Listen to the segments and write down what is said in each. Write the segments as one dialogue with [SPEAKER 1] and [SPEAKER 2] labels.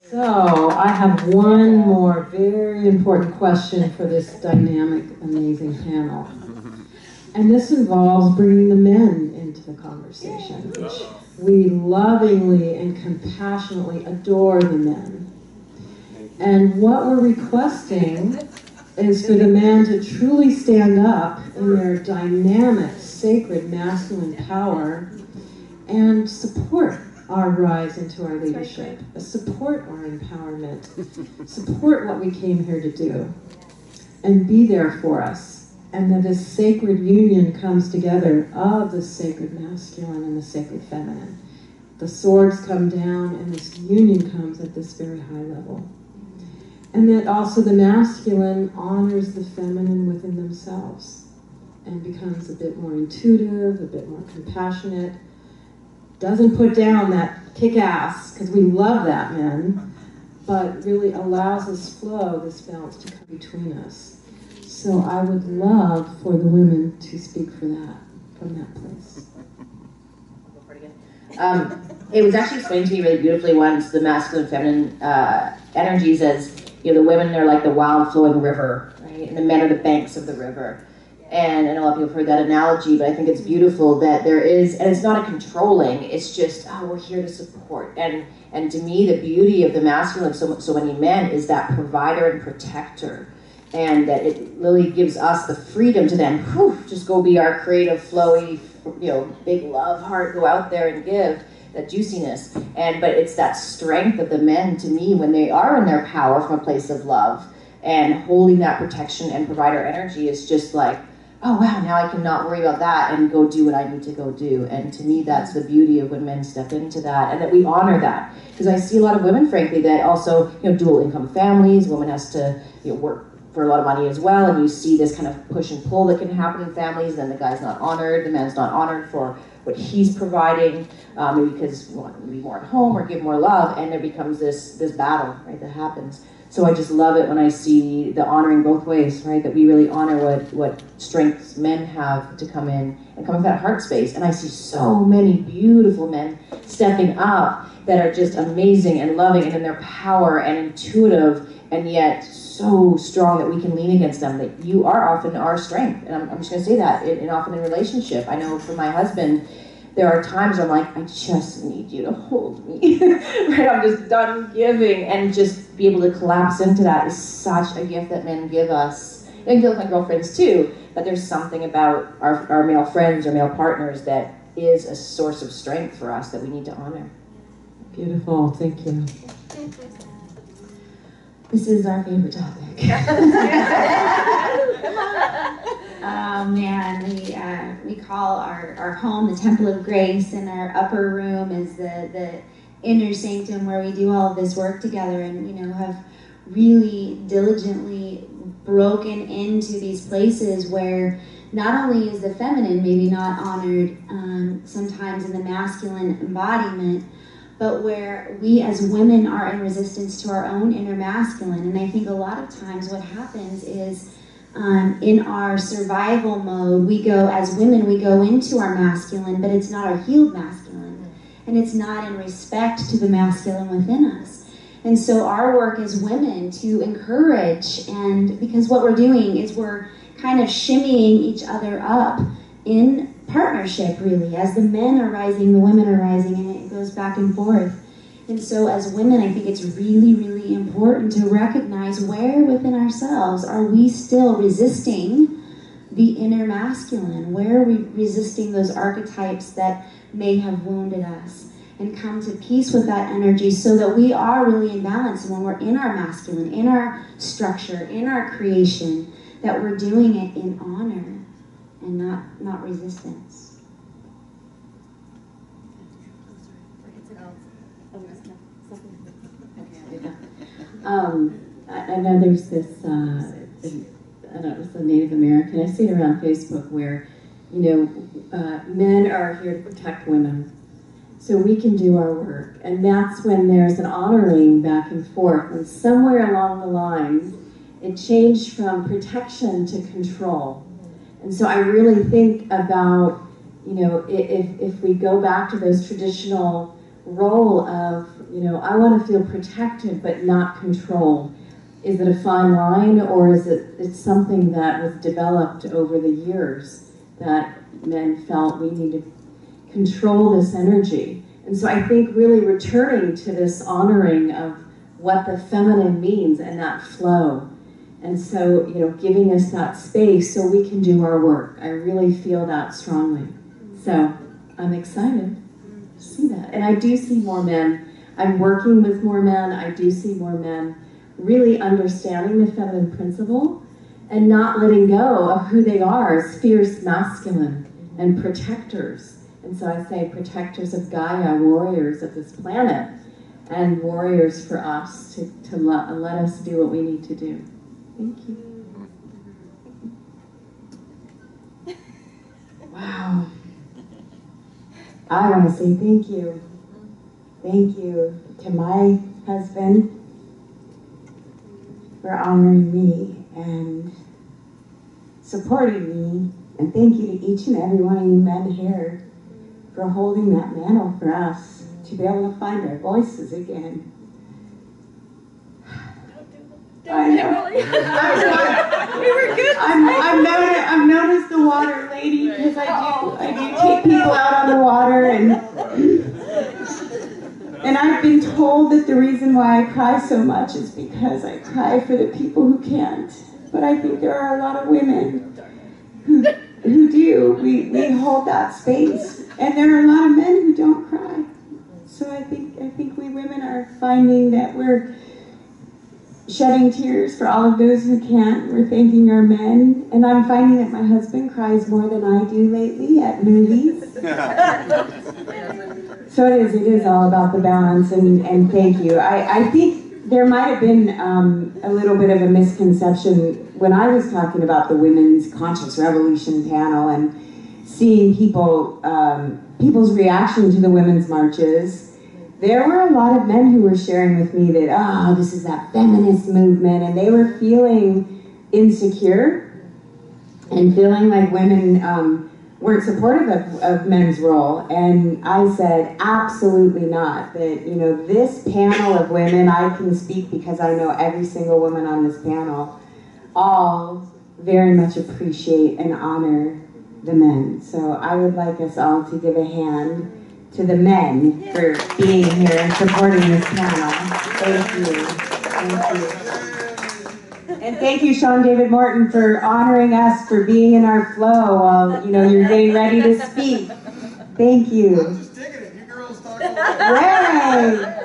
[SPEAKER 1] So, I have one more very important question for this dynamic, amazing panel. And this involves bringing the men into the conversation, which we lovingly and compassionately adore the men. And what we're requesting is for the men to truly stand up in their dynamic, sacred, masculine power and support our rise into our leadership, support our empowerment, support what we came here to do, and be there for us. And that this sacred union comes together of the sacred masculine and the sacred feminine. The swords come down and this union comes at this very high level. And that also the masculine honors the feminine within themselves and becomes a bit more intuitive, a bit more compassionate, doesn't put down that kick-ass, because we love that, men, but really allows this flow, this balance to come between us. So I would love for the women to speak for that, from that place.
[SPEAKER 2] It was actually explained to me really beautifully once, the masculine and feminine energies as, you know, the women are like the wild flowing river, right? And the men are the banks of the river. And I know a lot of people have heard that analogy, but I think it's beautiful that there is, and it's not a controlling, it's just, oh, we're here to support. And to me, the beauty of the masculine, so many men, is that provider and protector. And that it really gives us the freedom to then, just go be our creative, flowy, you know, big love heart, go out there and give that juiciness. But it's that strength of the men, to me, when they are in their power from a place of love and holding that protection and provider energy is just like, oh wow, now I can not worry about that and go do what I need to go do. And to me, that's the beauty of when men step into that, and that we honor that. Because I see a lot of women, frankly, that also, you know, dual income families, woman has to, you know, work for a lot of money as well, and you see this kind of push and pull that can happen in families. Then the guy's not honored, the man's not honored for what he's providing, maybe because we want to be more at home or give more love, and there becomes this battle, right, that happens. So I just love it when I see the honoring both ways, right? That we really honor what strengths men have to come in and come with that heart space. And I see so many beautiful men stepping up that are just amazing and loving and in their power and intuitive, and yet so strong that we can lean against them. That you are often our strength. And I'm just going to say that, and often in relationship. I know for my husband, there are times where I'm like, I just need you to hold me. Right? I'm just done giving, and just be able to collapse into that is such a gift that men give us. And give my girlfriends too, but there's something about our male friends or male partners that is a source of strength for us that we need to honor.
[SPEAKER 1] Beautiful, thank you.
[SPEAKER 3] This is our favorite topic. Oh man, we call our home the Temple of Grace, and our upper room is the inner sanctum where we do all of this work together, and you know, have really diligently broken into these places where not only is the feminine maybe not honored sometimes in the masculine embodiment, but where we as women are in resistance to our own inner masculine. And I think a lot of times what happens is in our survival mode, we go, as women, we go into our masculine, but it's not our healed masculine. And it's not in respect to the masculine within us. And so our work as women to encourage, and because what we're doing is we're kind of shimmying each other up in partnership, really. As the men are rising, the women are rising, and it goes back and forth. And so as women, I think it's really, really important to recognize where within ourselves are we still resisting the inner masculine? Where are we resisting those archetypes that may have wounded us? And come to peace with that energy so that we are really in balance. And when we're in our masculine, in our structure, in our creation, that we're doing it in honor and not resistance.
[SPEAKER 4] I know there's this, I don't know, it's a Native American, I see it around Facebook where, you know, men are here to protect women so we can do our work. And that's when there's an honoring back and forth. And somewhere along the lines, it changed from protection to control. And so I really think about, you know, if we go back to those traditional role of, I want to feel protected but not controlled. Is it a fine line, or is it's something that was developed over the years that men felt we need to control this energy? And so I think really returning to this honoring of what the feminine means and that flow. And so, giving us that space so we can do our work. I really feel that strongly. So I'm excited to see that. And I do see more men. I'm working with more men. I do see more men really understanding the feminine principle and not letting go of who they are as fierce masculine and protectors. And so I say protectors of Gaia, warriors of this planet, and warriors for us to let us do what we need to do. Thank you.
[SPEAKER 5] Wow. I want to say thank you. Thank you to my husband for honoring me and supporting me. And thank you to each and every one of you men here for holding that mantle for us to be able to find our voices again. I know. We were good. I've noticed the water lady because I do take people out on the water, and I've been told that the reason why I cry so much is because I cry for the people who can't. But I think there are a lot of women who do. We hold that space, and there are a lot of men who don't cry. So I think we women are finding that we're shedding tears for all of those who can't. We're thanking our men, and I'm finding that my husband cries more than I do lately at movies. So it is all about the balance, and thank you. I think there might have been a little bit of a misconception when I was talking about the Women's Conscious Revolution panel and seeing people's reaction to the women's marches. There were a lot of men who were sharing with me that, this is that feminist movement, and they were feeling insecure and feeling like women weren't supportive of men's role. And I said, absolutely not. That, this panel of women, I can speak because I know every single woman on this panel, all very much appreciate and honor the men. So I would like us all to give a hand to the men for being here and supporting this panel. Thank you. Thank you. And thank you, Sean David Morton, for honoring us, for being in our flow while you're getting ready to speak. Thank you.
[SPEAKER 6] I'm just digging it. You girls talk all the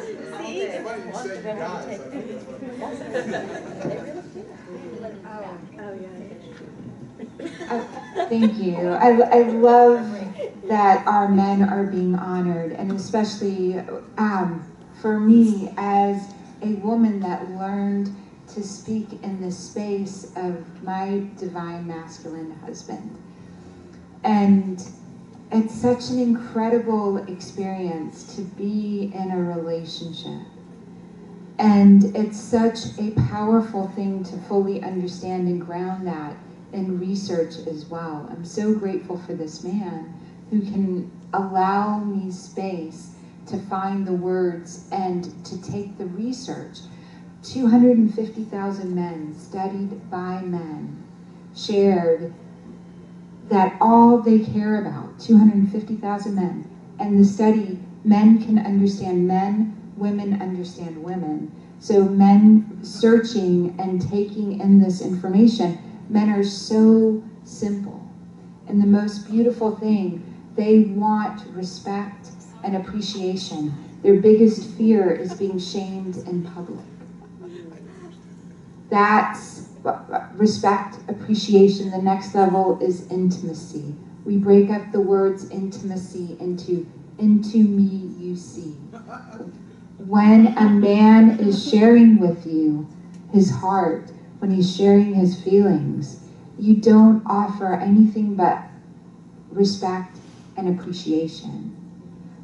[SPEAKER 7] Thank you. I love that our men are being honored, and especially for me as a woman that learned to speak in the space of my divine masculine husband. And it's such an incredible experience to be in a relationship. And it's such a powerful thing to fully understand and ground that in research as well. I'm so grateful for this man who can allow me space to find the words and to take the research. 250,000 men studied by men shared that all they care about, 250,000 men, and the study, men can understand men, women understand women. So men searching and taking in this information, men are so simple. And the most beautiful thing, they want respect and appreciation. Their biggest fear is being shamed in public. That's respect, appreciation. The next level is intimacy. We break up the words intimacy into me you see. When a man is sharing with you his heart, when he's sharing his feelings, you don't offer anything but respect and appreciation.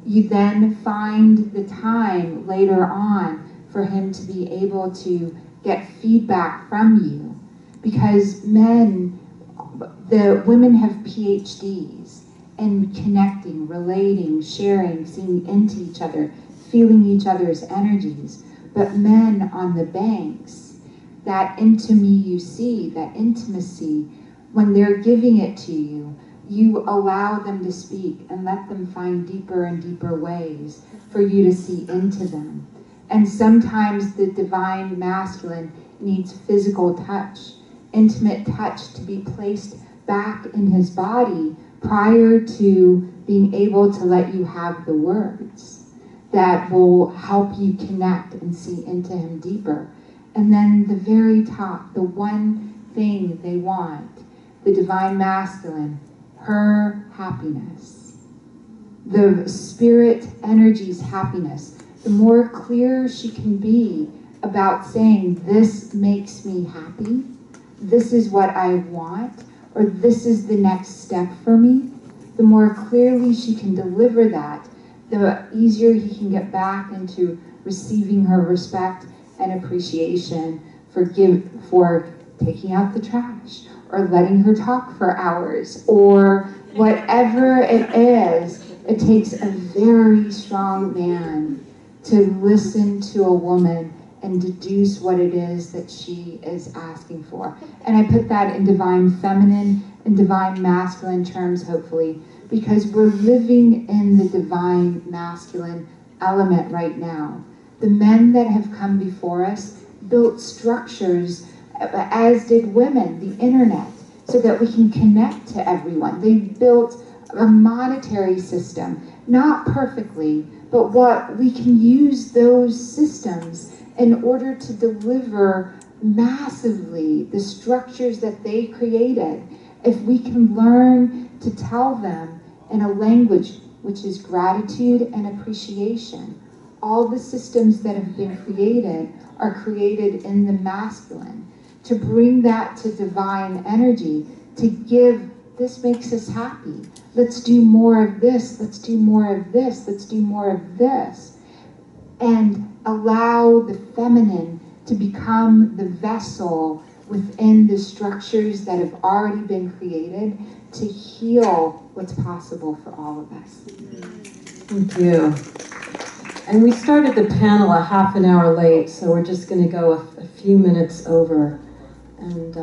[SPEAKER 7] You then find the time later on for him to be able to get feedback from you. Because men, the women have PhDs in connecting, relating, sharing, seeing into each other. feeling each other's energies, but men on the banks, that into me you see, that intimacy, when they're giving it to you, you allow them to speak and let them find deeper and deeper ways for you to see into them. And sometimes the divine masculine needs physical touch, intimate touch to be placed back in his body prior to being able to let you have the words that will help you connect and see into him deeper. And then the very top, the one thing they want, the divine masculine, her happiness, the spirit energy's happiness. The more clear she can be about saying, this makes me happy, this is what I want, or this is the next step for me, the more clearly she can deliver that, the easier he can get back into receiving her respect and appreciation for taking out the trash, or letting her talk for hours, or whatever it is. It takes a very strong man to listen to a woman and deduce what it is that she is asking for. And I put that in divine feminine and divine masculine terms, hopefully, because we're living in the divine masculine element right now. The men that have come before us built structures, as did women, the internet, so that we can connect to everyone. They built a monetary system, not perfectly, but what we can use those systems in order to deliver massively the structures that they created. If we can learn to tell them in a language which is gratitude and appreciation, all the systems that have been created are created in the masculine. To bring that to divine energy, to give, this makes us happy. Let's do more of this, let's do more of this, let's do more of this. And allow the feminine to become the vessel within the structures that have already been created to heal what's possible for all of us.
[SPEAKER 1] Thank you. And we started the panel a half an hour late, so we're just going to go a few minutes over. And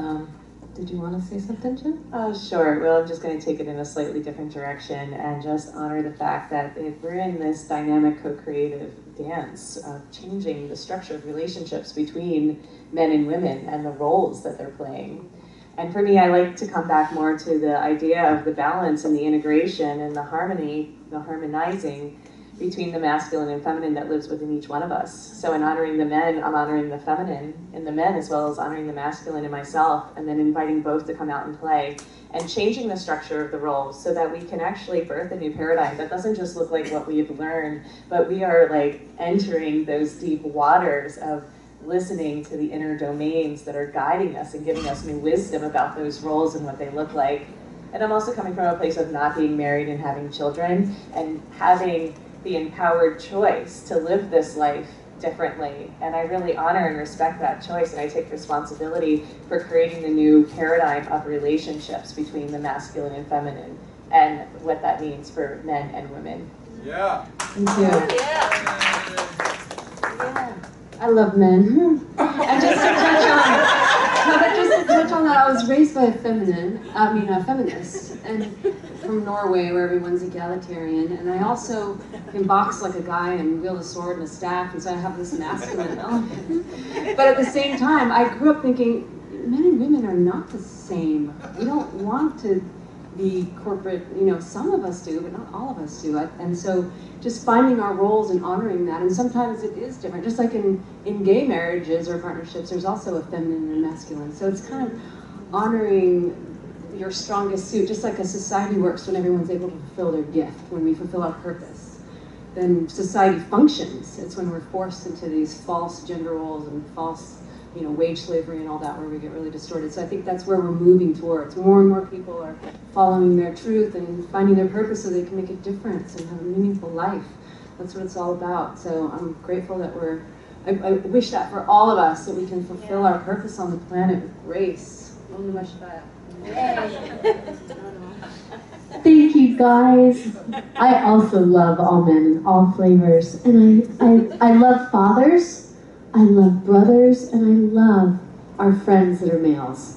[SPEAKER 1] did you want to say something, Jim?
[SPEAKER 8] Sure. Well, I'm just going to take it in a slightly different direction and just honor the fact that we're in this dynamic co-creative dance of changing the structure of relationships between men and women and the roles that they're playing. And for me, I like to come back more to the idea of the balance and the integration and the harmony, the harmonizing between the masculine and feminine that lives within each one of us. So in honoring the men, I'm honoring the feminine in the men as well as honoring the masculine in myself, and then inviting both to come out and play and changing the structure of the roles so that we can actually birth a new paradigm that doesn't just look like what we've learned, but we are like entering those deep waters of listening to the inner domains that are guiding us and giving us new wisdom about those roles and what they look like. And I'm also coming from a place of not being married and having children and having the empowered choice to live this life differently. And I really honor and respect that choice, and I take responsibility for creating the new paradigm of relationships between the masculine and feminine and what that means for men and women.
[SPEAKER 6] Yeah.
[SPEAKER 1] Thank you.
[SPEAKER 4] Yeah. I love men. And just to touch on that, I was raised by a feminist, and from Norway, where everyone's egalitarian, and I also can box like a guy and wield a sword and a staff, and so I have this masculine element. But at the same time, I grew up thinking, men and women are not the same. We don't want to be corporate, some of us do, but not all of us do. And so just finding our roles and honoring that, and sometimes it is different. Just like in gay marriages or partnerships, there's also a feminine and a masculine. So it's kind of honoring your strongest suit, just like a society works when everyone's able to fulfill their gift, when we fulfill our purpose. Then society functions. It's when we're forced into these false gender roles and false wage slavery and all that, where we get really distorted. So I think that's where we're moving towards. More and more people are following their truth and finding their purpose so they can make a difference and have a meaningful life. That's what it's all about. So I'm grateful that I wish that for all of us, that we can fulfill our purpose on the planet with grace.
[SPEAKER 9] Thank you, guys. I also love all men and all flavors. And I love fathers, I love brothers, and I love our friends that are males.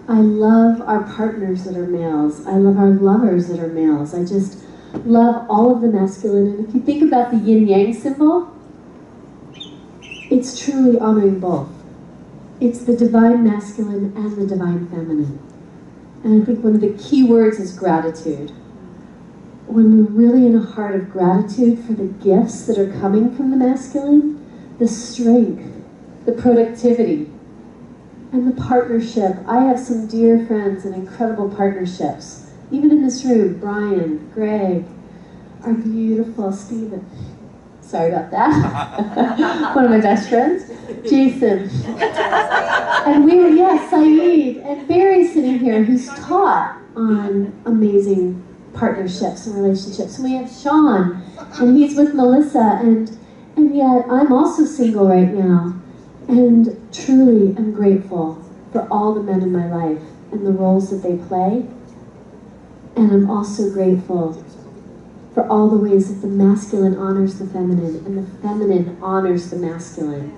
[SPEAKER 9] I love our partners that are males. I love our lovers that are males. I just love all of the masculine. And if you think about the yin-yang symbol, it's truly honoring both. It's the divine masculine and the divine feminine. And I think one of the key words is gratitude. When we're really in a heart of gratitude for the gifts that are coming from the masculine, the strength, the productivity, and the partnership. I have some dear friends and incredible partnerships. Even in this room, Brian, Greg, our beautiful Stephen. Sorry about that. One of my best friends, Jason. And we were, yes, Saeed and Barry sitting here, who's taught on amazing partnerships and relationships. And we have Sean, and he's with Melissa, and yet I'm also single right now. And truly am grateful for all the men in my life and the roles that they play. And I'm also grateful for all the ways that the masculine honors the feminine and the feminine honors the masculine.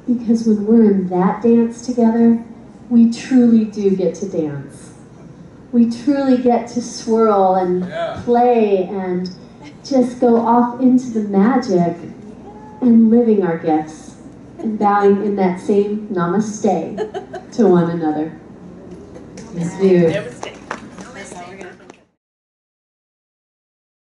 [SPEAKER 9] Because when we're in that dance together, we truly do get to dance. We truly get to swirl and play and just go off into the magic and living our gifts and bowing in that same namaste to one another.
[SPEAKER 1] Thank you.